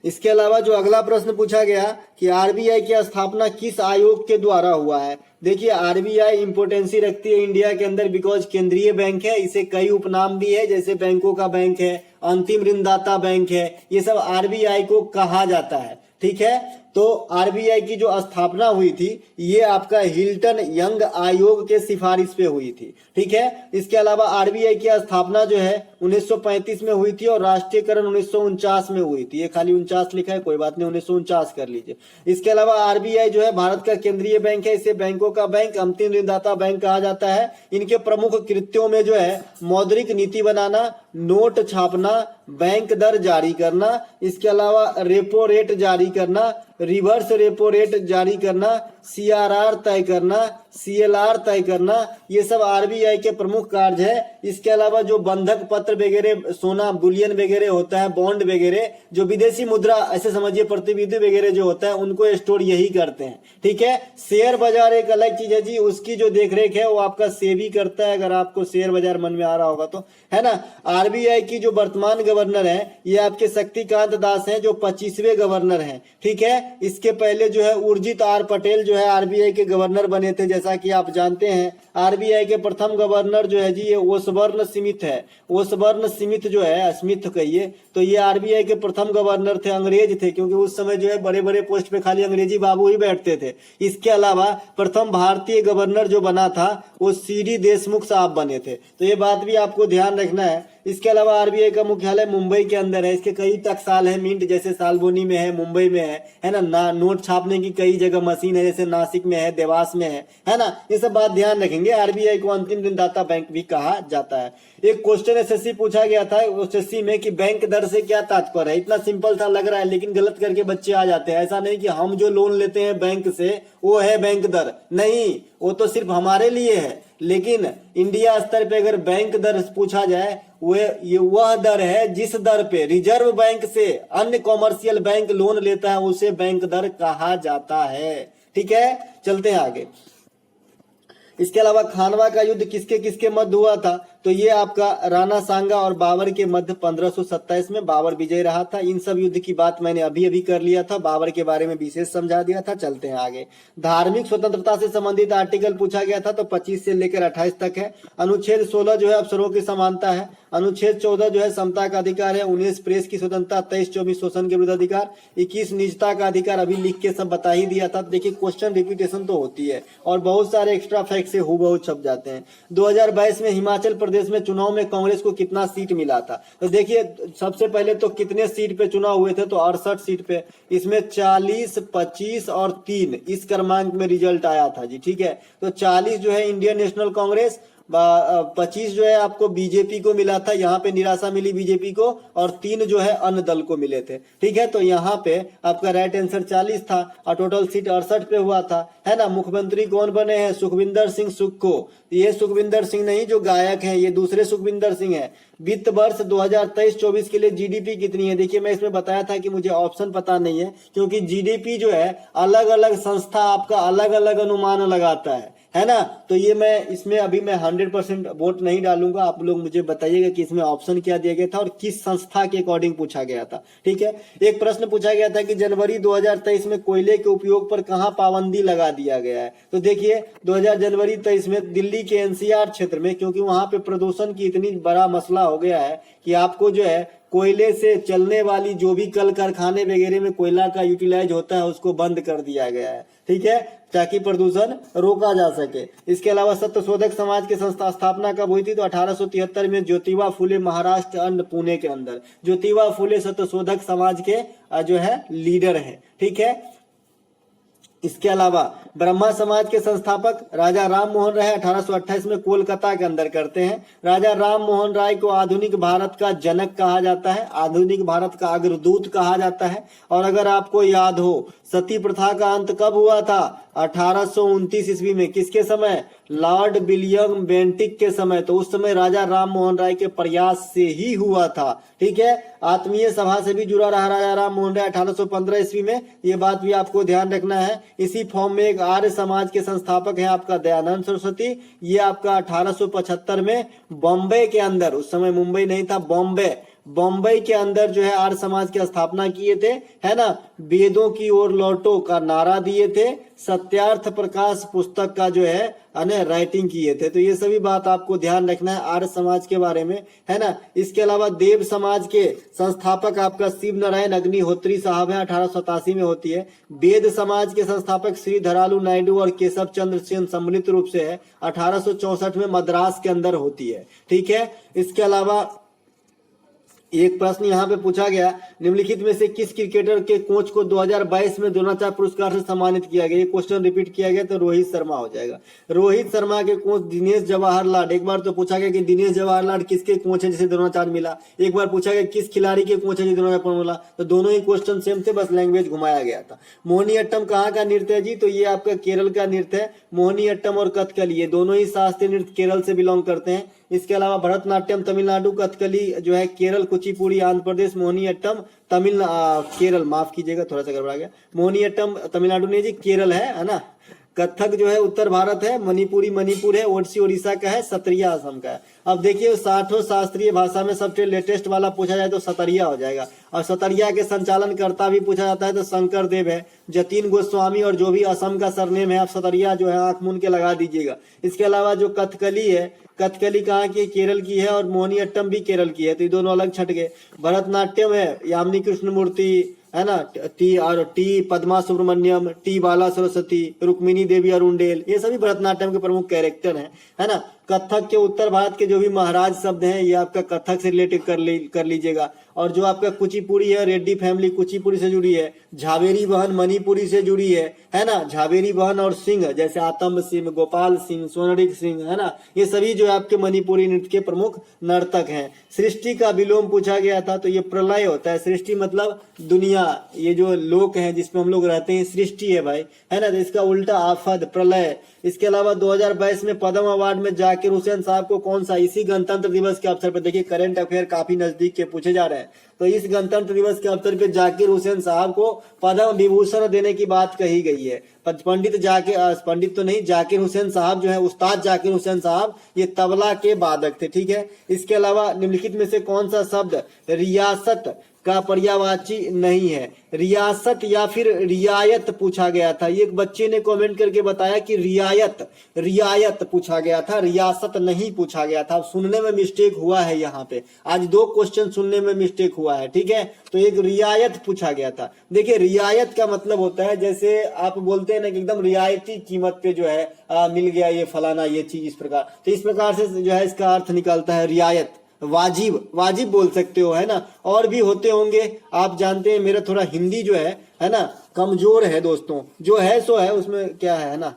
इसके अलावा जो अगला प्रश्न पूछा गया कि आरबीआई की स्थापना किस आयोग के द्वारा हुआ है। देखिए आरबीआई इंपोर्टेंसी रखती है इंडिया के अंदर, बिकॉज केंद्रीय बैंक है, इसे कई उपनाम भी है, जैसे बैंकों का बैंक है, अंतिम ऋणदाता बैंक है, ये सब आरबीआई को कहा जाता है। ठीक है। तो आरबीआई की जो स्थापना हुई थी ये आपका हिल्टन यंग आयोग के सिफारिश पे हुई थी। ठीक है। इसके अलावा आरबीआई की स्थापना जो है 1935 में हुई थी, और राष्ट्रीयकरण 1949 में हुई थी। ये खाली 49 लिखा है, कोई बात नहीं, 1949 कर लीजिए। इसके अलावा आरबीआई जो है भारत का केंद्रीय बैंक है, इसे बैंकों का बैंक, अंतिम ऋणदाता बैंक कहा जाता है। इनके प्रमुख कृत्यों में जो है मौद्रिक नीति बनाना, नोट छापना, बैंक दर जारी करना, इसके अलावा रेपो रेट जारी करना, रिवर्स रेपो रेट जारी करना, सीआरआर तय करना, सीएलआर तय करना, ये सब आरबीआई के प्रमुख कार्य है। इसके अलावा जो बंधक पत्र वगैरह, सोना बुलियन वगैरह होता है, बॉन्ड वगैरह, जो विदेशी मुद्रा ऐसे समझिए प्रतिनिधि वगैरह जो होता है, उनको स्टोर यही करते हैं। ठीक है, शेयर बाजार एक अलग चीज है जी, उसकी जो देखरेख है वो आपका सेबी करता है, अगर आपको शेयर बाजार मन में आ रहा होगा तो, है ना। आरबीआई की जो वर्तमान गवर्नर है ये आपके शक्तिकांत दास हैं, जो 25वें गवर्नर हैं। ठीक है, इसके पहले जो है उर्जित आर पटेल जो है आरबीआई के गवर्नर बने थे। जैसा कि आप जानते हैं आरबीआई के प्रथम गवर्नर जो है जी ये ओसबर्न स्मिथ है। ओसबर्न स्मिथ जो है, स्मिथ कहिए, तो ये आरबीआई के प्रथम गवर्नर थे, अंग्रेज थे, क्योंकि उस समय जो है बड़े बड़े पोस्ट पे खाली अंग्रेजी बाबू ही बैठते थे। इसके अलावा प्रथम भारतीय गवर्नर जो बना था वो सीडी देशमुख साहब बने थे, तो ये बात भी आपको ध्यान रखना है। इसके अलावा आरबीआई का मुख्यालय मुंबई के अंदर है। इसके कई टकसाल है, मिंट जैसे सालबोनी में है, मुंबई में है ना, नोट छापने की कई जगह मशीन है, जैसे नासिक में है, देवास में है ना। ये सब बात ध्यान रखेंगे। आरबीआई को अंतिम ऋणदाता बैंक भी कहा जाता है। एक क्वेश्चन एसएससी पूछा गया था एसएससी में कि बैंक दर से क्या तात्पर्य है। इतना सिंपल सा लग रहा है, लेकिन गलत करके बच्चे आ जाते हैं। ऐसा नहीं कि हम जो लोन लेते हैं बैंक से वो है बैंक दर, नहीं, वो तो सिर्फ हमारे लिए है। लेकिन इंडिया स्तर पे अगर बैंक दर पूछा जाए, वह दर है जिस दर पे रिजर्व बैंक से अन्य कॉमर्शियल बैंक लोन लेता है, उसे बैंक दर कहा जाता है। ठीक है, चलते हैं आगे। इसके अलावा खानवा का युद्ध किसके किसके मध्य हुआ था, तो ये आपका राणा सांगा और बाबर के मध्य 1527 में बाबर विजय रहा था। इन सब युद्ध की बात मैंने अभी अभी कर लिया था, बाबर के बारे में विशेष समझा दिया था। चलते हैं आगे। धार्मिक स्वतंत्रता से संबंधित आर्टिकल पूछा गया था, तो 25 से लेकर 28 तक है। अनुच्छेद 16 जो है अवसरों की समानता है। अनुच्छेद 14 जो है समता का अधिकार है। 19 प्रेस की स्वतंत्रता, 23-24 शोषण के विरुद्ध अधिकार, 21 निजता का अधिकार, अभी लिख के सब बता ही दिया था। देखिए क्वेश्चन रिपीटेशन तो होती है और बहुत सारे एक्स्ट्रा फैक्ट से हूबहू छप जाते हैं। 2022 में हिमाचल प्रदेश में चुनाव में कांग्रेस को कितना सीट मिला था, तो देखिए सबसे पहले तो कितने सीट पे चुनाव हुए थे, तो 68 सीट पे। इसमें 40, 25 और 3 इस क्रमांक में रिजल्ट आया था जी। ठीक है, तो 40 जो है इंडियन नेशनल कांग्रेस, 25 जो है आपको बीजेपी को मिला था, यहाँ पे निराशा मिली बीजेपी को, और 3 जो है अन्य दल को मिले थे। ठीक है, तो यहाँ पे आपका राइट आंसर 40 था और टोटल सीट 68 पे हुआ था, है ना। मुख्यमंत्री कौन बने हैं, सुखविंदर सिंह सुक्खू। ये सुखविंदर सिंह नहीं जो गायक हैं, ये दूसरे सुखविंदर सिंह है। वित्त वर्ष 2023-24 के लिए जीडीपी कितनी है, देखिए मैं इसमें बताया था कि मुझे ऑप्शन पता नहीं है, क्योंकि जीडीपी जो है अलग अलग संस्था आपका अलग अलग अनुमान लगाता है ना। तो ये मैं इसमें अभी मैं 100% वोट नहीं डालूंगा। आप लोग मुझे बताइएगा कि इसमें ऑप्शन क्या दिया गया था और किस संस्था के अकॉर्डिंग पूछा गया था। ठीक है, एक प्रश्न पूछा गया था कि जनवरी 2023 में कोयले के उपयोग पर कहां पाबंदी लगा दिया गया है, तो देखिए 2000 जनवरी 23 में दिल्ली के एनसीआर क्षेत्र में, क्योंकि वहां पे प्रदूषण की इतनी बड़ा मसला हो गया है कि आपको जो है कोयले से चलने वाली जो भी कल कारखाने वगैरह में कोयला का यूटिलाइज होता है उसको बंद कर दिया गया है। ठीक है, ताकि प्रदूषण रोका जा सके। इसके अलावा सत्यशोधक समाज की संस्था स्थापना कब हुई थी, तो 1873 में ज्योतिबा फुले, महाराष्ट्र अंड पुणे के अंदर। ज्योतिबा फुले सत्यशोधक समाज के जो है लीडर है। ठीक है, इसके अलावा ब्रह्मा समाज के संस्थापक राजा राम मोहन राय 1828 में कोलकाता के अंदर करते हैं। राजा राम मोहन राय को आधुनिक भारत का जनक कहा जाता है, आधुनिक भारत का अग्रदूत कहा जाता है। और अगर आपको याद हो सती प्रथा का अंत कब हुआ था, 1829 ईस्वी में। किसके समय, लॉर्ड विलियम बेंटिक के समय। तो उस समय राजा राम मोहन राय के प्रयास से ही हुआ था। ठीक है, आत्मीय सभा से भी जुड़ा रहा राजा राम मोहन राय 1815 ईस्वी में, ये बात भी आपको ध्यान रखना है। इसी फॉर्म में एक आर्य समाज के संस्थापक है आपका दयानंद सरस्वती। ये आपका 1875 में बॉम्बे के अंदर, उस समय मुंबई नहीं था, बॉम्बे के अंदर जो है आर्य समाज की स्थापना किए थे, है ना। वेदों की ओर लौटो का नारा दिए थे, सत्यार्थ प्रकाश पुस्तक का जो है राइटिंग किए थे। तो ये सभी बात आपको ध्यान रखना है आर्य समाज के बारे में, है ना। इसके अलावा देव समाज के संस्थापक आपका शिव नारायण अग्निहोत्री साहब है, 1887 में होती है। वेद समाज के संस्थापक श्री धरालू नायडू और केशव चंद्र सेन सम्मिलित रूप से है, 1864 में मद्रास के अंदर होती है। ठीक है, इसके अलावा एक प्रश्न यहाँ पे पूछा गया, निम्नलिखित में से किस क्रिकेटर के कोच को 2022 में द्रोणाचार्य पुरस्कार से सम्मानित किया गया? ये क्वेश्चन रिपीट किया गया तो रोहित शर्मा हो जाएगा। रोहित शर्मा के कोच दिनेश जवाहरलाल। एक बार तो पूछा गया कि दिनेश जवाहरलाल किसके कोच है जिसे द्रोणाचार्य मिला, एक बार पूछा गया किस खिलाड़ी के कोच है जिसे द्रोणाचार्य मिला, तो दोनों ही क्वेश्चन सेम थे, बस लैंग्वेज घुमाया गया था। मोहिनीअट्टम कहाँ का नृत्य है जी? तो ये आपका केरल का नृत्य है। मोहिनीअट्टम और कथकली ये दोनों ही शास्त्रीय नृत्य केरल से बिलोंग करते हैं। इसके अलावा भरतनाट्यम तमिलनाडु, कथकली जो है केरल, कुचिपुड़ी आंध्र प्रदेश, मोहिनीअट्टम केरल, माफ कीजिएगा थोड़ा सा गड़बड़ा गया, मोहिनीअट्टम तमिलनाडु नहीं जी, केरल है ना। कथक जो है उत्तर भारत है, मणिपुरी मणिपुर है, ओडिसी उड़ीसा का है, सतरिया असम का है। अब देखिए 60 शास्त्रीय भाषा में सबसे लेटेस्ट वाला पूछा जाए तो सतरिया हो जाएगा। और सतरिया के संचालन कर्ता भी पूछा जाता है तो शंकर देव है, जतीन गोस्वामी, और जो भी असम का सरनेम है आप सतरिया जो है आंख मूंद के लगा दीजिएगा। इसके अलावा जो कथकली है, कथकली कहाँ की? केरल की है, और मोहिनीअट्टम भी केरल की है, तो ये दोनों अलग छट गए। भरतनाट्यम है यामिनी कृष्णमूर्ति है ना, टी पद्मा सुब्रमण्यम, टी बाला सरस्वती, रुक्मिणी देवी अरुणडेल, ये सभी भरतनाट्यम के प्रमुख कैरेक्टर हैं, है ना। कथक के उत्तर भारत के जो भी महाराज शब्द हैं ये आपका कथक से रिलेटेड कर लीजिएगा। और जो आपका कुचिपुड़ी है, रेड्डी फैमिली कुचिपुड़ी से जुड़ी है। झावेरी बहन मणिपुरी से जुड़ी है ना। झावेरी बहन और सिंह जैसे आतंब सिंह, गोपाल सिंह, सोनरिक सिंह, है ना, ये सभी जो है आपके मणिपुरी नृत्य के प्रमुख नर्तक हैं। सृष्टि का विलोम पूछा गया था, तो ये प्रलय होता है। सृष्टि मतलब दुनिया, ये जो लोक है जिसमें हम लोग रहते हैं सृष्टि है भाई, है ना, तो इसका उल्टा आफत प्रलय। इसके अलावा 2022 में पद्म अवार्ड में जाकिर हुसैन साहब को कौन सा, इसी गणतंत्र दिवस के अवसर पर, देखिए करंट अफेयर काफी नजदीक के पूछे जा रहे हैं, तो इस गणतंत्र दिवस के अवसर पर जाकिर हुसैन साहब को पद्म विभूषण देने की बात कही गई है। पंडित तो नहीं, जाकिर हुसैन साहब जो है, उस्ताद जाकिर हुसैन साहब, ये तबला के वादक थे, ठीक है। इसके अलावा निम्नलिखित में से कौन सा शब्द रियासत का पर्यायवाची नहीं है? रियासत या फिर रियायत पूछा गया था। एक बच्चे ने कमेंट करके बताया कि रियायत पूछा गया था, रियासत नहीं पूछा गया था। सुनने में मिस्टेक हुआ है, यहाँ पे आज 2 क्वेश्चन सुनने में मिस्टेक हुआ है, ठीक है। तो एक रियायत पूछा गया था। देखिए रियायत का मतलब होता है जैसे आप बोलते हैं ना कि एकदम रियायती कीमत पे जो है मिल गया ये फलाना ये चीज, इस प्रकार, तो इस प्रकार से जो है इसका अर्थ निकलता है रियायत। वाजिब बोल सकते हो, है ना। और भी होते होंगे, आप जानते हैं मेरा थोड़ा हिंदी जो है ना, कमजोर है दोस्तों, जो है सो है, उसमें क्या है ना।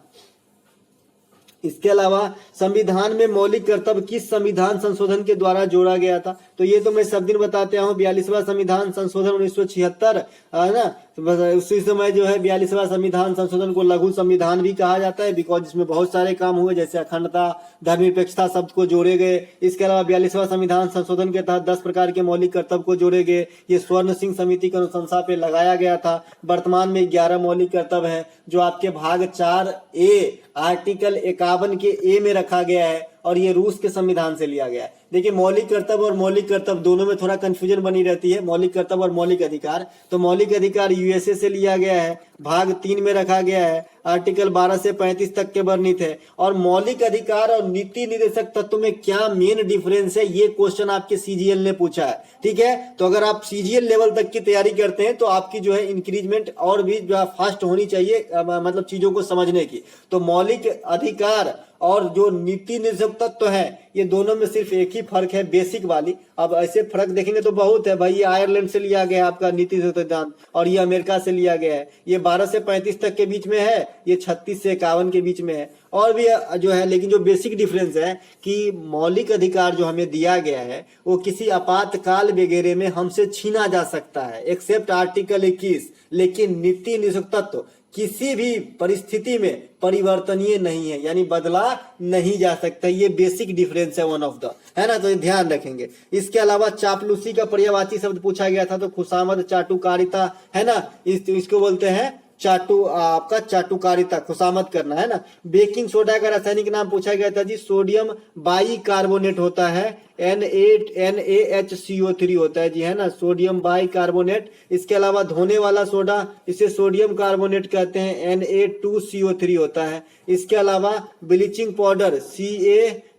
इसके अलावा संविधान में मौलिक कर्तव्य किस संविधान संशोधन के द्वारा जोड़ा गया था? तो ये तो मैं सब दिन बताते हूँ, 42वां संविधान संशोधन 1976, है ना। तो बस उसी समय जो है 42वां संविधान संशोधन को लघु संविधान भी कहा जाता है, बिकॉज इसमें बहुत सारे काम हुए, जैसे अखंडता, धर्मनिरपेक्षता शब्द को जोड़े गए। इसके अलावा 42वां संविधान संशोधन के तहत 10 प्रकार के मौलिक कर्तव्य को जोड़े गए। ये स्वर्ण सिंह समिति की अनुशंसा पे लगाया गया था। वर्तमान में 11 मौलिक कर्तव्य है, जो आपके भाग 4A आर्टिकल 51 के ए में रखा गया है, और ये रूस के संविधान से लिया गया है। देखिए मौलिक कर्तव्य और मौलिक कर्तव्य दोनों में थोड़ा कंफ्यूजन बनी रहती है, मौलिक कर्तव्य और मौलिक अधिकार। तो मौलिक अधिकार यूएसए से लिया गया है, भाग 3 में रखा गया है, आर्टिकल 12 से 35 तक के वर्णित है। और मौलिक अधिकार और नीति निर्देशक तत्व में क्या मेन डिफरेंस है, ये क्वेश्चन आपके सीजीएल ने पूछा है, ठीक है। तो अगर आप सीजीएल लेवल तक की तैयारी करते हैं तो आपकी जो है इंक्रीजमेंट और भी जो है फास्ट होनी चाहिए, मतलब चीजों को समझने की। तो मौलिक अधिकार और जो नीति निर्देशक तत्व है, ये दोनों में सिर्फ एक ही फर्क है, बेसिक वाली। अब ऐसे फर्क देखेंगे तो बहुत है भाई। ये आयरलैंड से लिया गया आपका नीति सिद्धांत, और ये अमेरिका से लिया गया है। ये 12 से 35 तक के बीच में है, ये 36 से 51 के बीच में है, और भी जो है। लेकिन जो बेसिक डिफरेंस है कि मौलिक अधिकार जो हमें दिया गया है वो किसी आपातकाल वगैरह में हमसे छीना जा सकता है, एक्सेप्ट आर्टिकल 21। लेकिन नीति निर्देशक तत्व किसी भी परिस्थिति में परिवर्तनीय नहीं है, यानी बदला नहीं जा सकता। ये बेसिक डिफरेंस है, वन ऑफ द, है ना। तो ये ध्यान रखेंगे। इसके अलावा चापलूसी का पर्यायवाची शब्द पूछा गया था, तो खुशामद, चाटुकारिता, है ना, इसको बोलते हैं आपका चाटुकारिता, खुशामद करना, है ना। बेकिंग सोडा का रासायनिक नाम पूछा गया था जी, सोडियम बाइकार्बोनेट होता है, NaHCO3 होता है जी, है ना, सोडियम बाइकार्बोनेट। इसके अलावा धोने वाला सोडा, इसे सोडियम कार्बोनेट कहते हैं, Na2CO3 होता है। इसके अलावा ब्लीचिंग पाउडर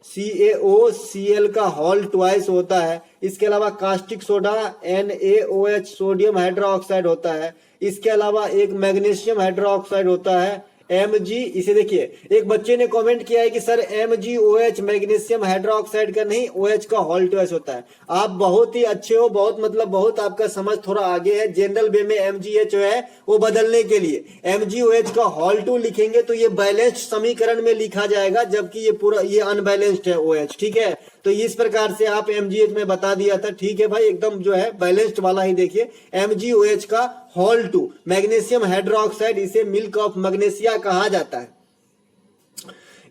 CaOCl का होल ट्वाइस होता है। इसके अलावा caustic soda NaOH sodium hydroxide होता है। इसके अलावा एक मैग्नीशियम हाइड्रोक्साइड होता है Mg, इसे देखिए एक बच्चे ने कमेंट किया है कि सर MgOH मैग्नीशियम हाइड्रोक्साइड का नहीं, OH का हॉल2H होता है। आप बहुत ही अच्छे हो, बहुत मतलब बहुत आपका समझ थोड़ा आगे है। जनरल वे में MgH जो है वो बदलने के लिए MgOH का हॉल2 लिखेंगे तो ये बैलेंस्ड समीकरण में लिखा जाएगा, जबकि ये पूरा ये अनबैलेंस्ड है OH, ठीक है। तो इस प्रकार से आप MgH में बता दिया था, ठीक है भाई, एकदम जो है बैलेंस्ड वाला ही देखिए। MgOH का हॉल2 मैग्नीशियम हाइड्रोक्साइड, इसे मिल्क ऑफ मैग्नीशिया कहा जाता है।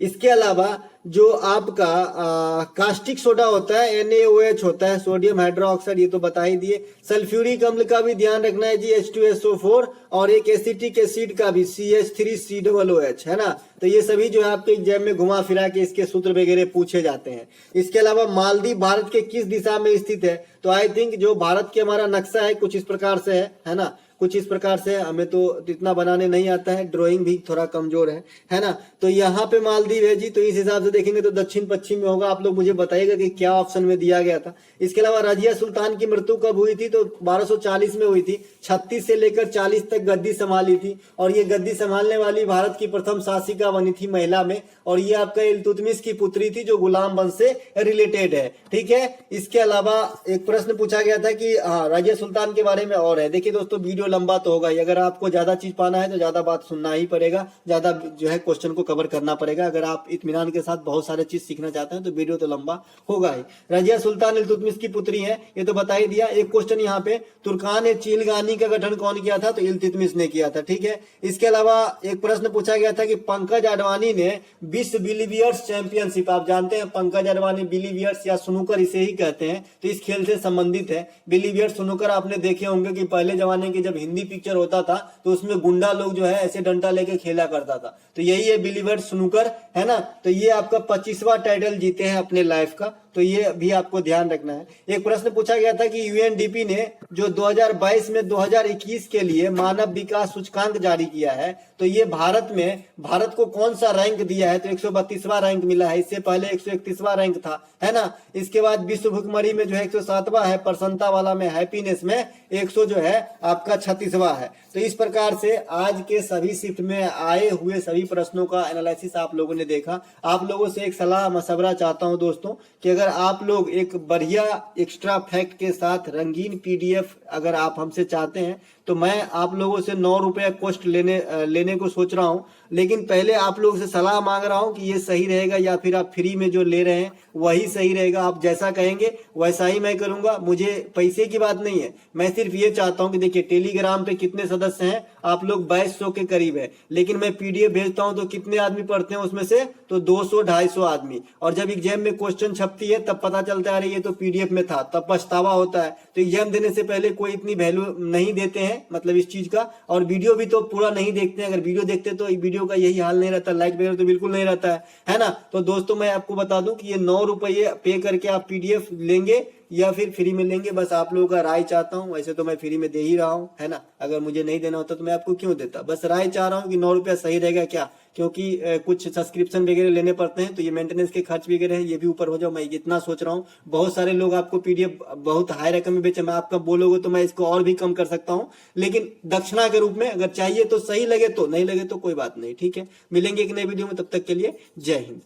इसके अलावा जो आपका कास्टिक सोडा होता है NaOH होता है, सोडियम हाइड्रोक्साइड, ये तो बता ही दिए। सल्फ्यूरिक अम्ल का भी ध्यान रखना है जी, H2SO4, और एक एसिटिक एसिड का भी CH3COOH, है ना। तो ये सभी जो है आपके एग्जाम में घुमा फिरा के इसके सूत्र वगैरह पूछे जाते हैं। इसके अलावा मालदीव भारत के किस दिशा में स्थित है? तो आई थिंक जो भारत के हमारा नक्शा है कुछ इस प्रकार से है ना, कुछ इस प्रकार से। हमें तो इतना बनाने नहीं आता है, ड्राइंग भी थोड़ा कमजोर है ना। तो यहाँ पे मालदीव है जी, तो इस हिसाब से देखेंगे तो दक्षिण पश्चिम में होगा। आप लोग मुझे बताइएगा कि क्या ऑप्शन में दिया गया था। इसके अलावा रजिया सुल्तान की मृत्यु कब हुई थी? तो 1240 में हुई थी। 36 से लेकर 40 तक गद्दी संभाली थी, और ये गद्दी संभालने वाली भारत की प्रथम शासिका बनी थी महिला में, और ये आपका इल्तुतमिश की पुत्री थी जो गुलाम वंश से रिलेटेड है, ठीक है। इसके अलावा एक प्रश्न पूछा गया था कि हाँ रजिया सुल्तान के बारे में और है। देखिए दोस्तों वीडियो लंबा तो होगा ही, अगर आपको ज्यादा चीज पाना है तो ज्यादा बात सुनना ही पड़ेगा, ज्यादा जो है क्वेश्चन को कवर करना पड़ेगा। अगर आप इत्मीनान के साथ बहुत सारे चीज सीखना चाहते हैं तो वीडियो तो लंबा होगा ही। रजिया सुल्तान इल्तुतमिश की पुत्री है, ये तो बता ही दिया। एक क्वेश्चन यहाँ पे, तुर्कान चीलगानी का गठन कौन किया था? तो इल्तुतमिश ने किया था, ठीक है। इसके अलावा एक प्रश्न पूछा गया था कि पंकज अडवाणी ने विश्व बिलीवियर्स चैंपियनशिप, आप जानते हैं पंकज अडवाणी बिलीवियर्स या स्नूकर इसे ही कहते हैं, तो इस खेल से संबंधित है। बिलीवियर्स स्नूकर आपने देखे होंगे कि पहले जमाने के जब हिंदी पिक्चर होता था तो उसमें गुंडा लोग जो है ऐसे डंडा लेके खेला करता था, तो यही है बिलीवियर्स स्नूकर, है ना। तो ये आपका 25वां टाइटल जीते हैं अपने लाइफ का, तो ये भी आपको ध्यान रखना है। एक प्रश्न पूछा गया था कि UNDP ने जो 2022 में 2021 के लिए मानव विकास सूचकांक जारी किया है, तो ये भारत को कौन सा रैंक दिया है? तो 132वां रैंक मिला है, इससे पहले 131वां रैंक था, है ना। इसके बाद विश्व भुखमरी में जो है 107वां है, प्रसन्नता वाला में हैप्पीनेस में 100 जो है आपका 36वां है। तो इस प्रकार से आज के सभी शिफ्ट में आए हुए सभी प्रश्नों का एनालिसिस आप लोगों ने देखा। आप लोगों से एक सलाह मशवरा चाहता हूं दोस्तों कि अगर आप लोग एक बढ़िया एक्स्ट्रा फैक्ट के साथ रंगीन PDF अगर आप हमसे चाहते हैं तो मैं आप लोगों से 9 रुपया कॉस्ट लेने को सोच रहा हूं, लेकिन पहले आप लोगों से सलाह मांग रहा हूं कि ये सही रहेगा या फिर आप फ्री में जो ले रहे हैं वही सही रहेगा। आप जैसा कहेंगे वैसा ही मैं करूंगा, मुझे पैसे की बात नहीं है। मैं सिर्फ ये चाहता हूं कि देखिए टेलीग्राम पे कितने सदस्य हैं आप लोग, 2200 के करीब है, लेकिन मैं PDF भेजता हूं तो कितने आदमी पढ़ते हैं उसमें से? तो 200-250 आदमी। और जब एग्जाम में क्वेश्चन छपती है तब पता चलता है अरे ये तो PDF में था, तब पछतावा होता है। तो एग्जाम देने से पहले कोई इतनी वैल्यू नहीं देते हैं मतलब इस चीज का, और वीडियो भी तो पूरा नहीं देखते हैं। अगर वीडियो देखते तो वीडियो का यही हाल नहीं रहता, लाइक वगैरह तो बिल्कुल नहीं रहता है ना। तो दोस्तों मैं आपको बता दूं कि ये 9 रुपये पे करके आप PDF लेंगे या फिर फ्री में लेंगे, बस आप लोगों का राय चाहता हूं। वैसे तो मैं फ्री में दे ही रहा हूं, है ना। अगर मुझे नहीं देना होता तो मैं आपको क्यों देता, बस राय चाह रहा हूं कि 9 रुपया सही रहेगा क्या, क्योंकि कुछ सब्सक्रिप्शन वगैरह लेने पड़ते हैं तो ये मेंटेनेंस के खर्च वगैरह है, ये भी ऊपर हो जाओ, मैं इतना सोच रहा हूँ। बहुत सारे लोग आपको PDF बहुत हाई रकम में बेचे, मैं आपका बोलोगे तो मैं इसको और भी कम कर सकता हूँ, लेकिन दक्षिणा के रूप में अगर चाहिए तो सही लगे तो, नहीं लगे तो कोई बात नहीं, ठीक है। मिलेंगे एक नए वीडियो में, तब तक के लिए जय हिंद।